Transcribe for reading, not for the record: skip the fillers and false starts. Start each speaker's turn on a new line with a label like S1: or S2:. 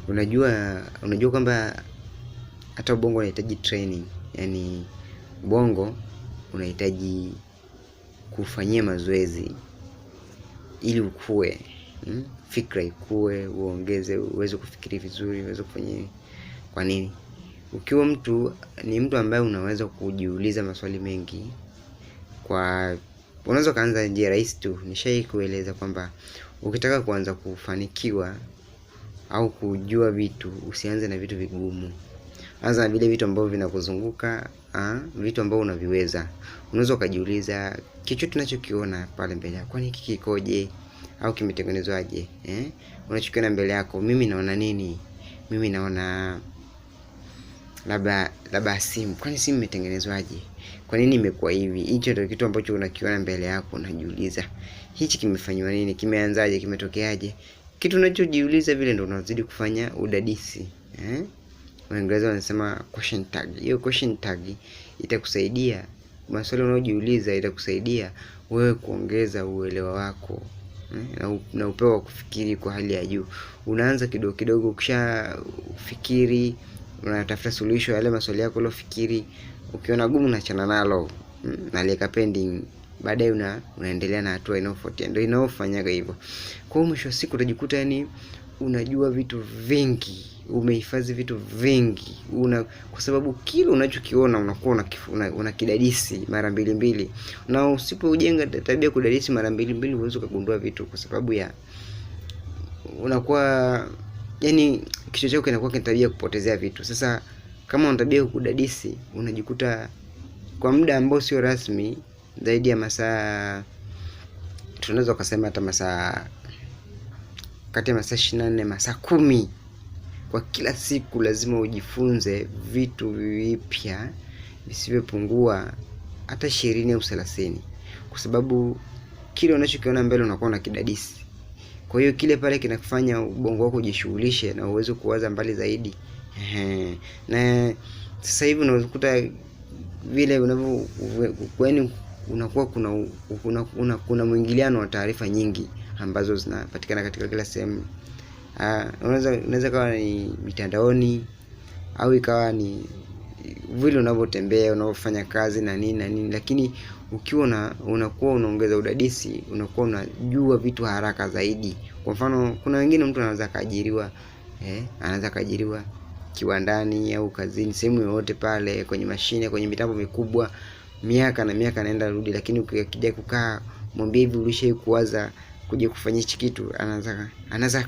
S1: Unajua kwamba hata ubongo unahitaji training. Yaani ubongo unahitaji kufanyia mazoezi ili ukue, fikra ikue, uongeze, uweze kufikiri vizuri, uweze kufanya. Kwa nini? Ukiwa ni mtu ambaye unaweza kujiuliza maswali mengi, unaweza kaanza njia rahisi tu. Nishai kueleza kwamba ukitaka kuanza kufanikiwa au kujua vitu, usianze na vitu vigumu. Anza na vile vitu ambavyo vinakuzunguka, vitu ambavyo unaviweza. Unaweza kujiuliza kitu tunachokiona pale mbele yako, kwani hiki kikoje au kimetengenezwaje? Unachokiona mbele yako, mimi naona nini? Mimi naona labda simu. Kwani simu imetengenezwaje? Kwa nini imekuwa hivi? Hicho ndio kitu ambacho unakiona mbele yako, unajiuliza, hichi kimefanywa nini? Kimeanzaje? Kimetokea Kitu unachojiuliza vile ndio unazidi kufanya udadisi. Waingereza wanasema question tag. Hiyo question tag itakusaidia, maswali unayojiuliza itakusaidia wewe kuongeza uelewa wako, na upeo wa kufikiri kwa hali ya juu. Unaanza kidogo kidogo, ukishafikiri unatafuta suluhisho yale maswali yako ulofikiri. Ukiona gumu unaachana nalo, naliweka pending. Baadaye unaendelea na hatua inayofuatia. Ndio inayofanyaga hivyo. Kwa mwisho wa siku utajikuta yani unajua vitu vingi, umehifadhi vitu vingi. Kwa sababu kile unachokiona unakuwa unakidadisi mara mbili. Na usipojenga tabia kudadisi mara mbili, huwezi kugundua vitu, kwa sababu ya unakuwa yani kichwa chako kinakuwa kina tabia kupotezea vitu. Sasa kama una tabia kudadisi, unajikuta kwa muda ambao sio rasmi zaidi ya masaa, tunaweza kusema hata masaa, kati ya masaa 24 masaa 10 kwa kila siku lazima ujifunze vitu vipya visivyopungua hata 20 au 30, kwa sababu kile unachokiona mbele unakuwa unakidadisi. Kwa hiyo kile pale kinakufanya ubongo wako ujishughulishe na uweze kuwaza mbali zaidi. Na sasa hivi unakuta vile unakuwa kuna mwingiliano wa taarifa nyingi ambazo zinapatikana katika kila sehemu. Unaweza kawa ni mitandaoni, au ikawa ni vile unavyotembea, unavyofanya kazi na nini, lakini ukiwa unakuwa unaongeza udadisi, unakuwa unajua vitu haraka zaidi. Kwa mfano, kuna wengine mtu anaweza kaajiriwa kiwandani au kazini, sehemu yoyote pale, kwenye mashine, kwenye mitambo mikubwa, miaka na miaka anaenda rudi, lakini ukija kukaa mwambie hivi ulishawahi kuwaza kuja kufanya hichi kitu, anaanza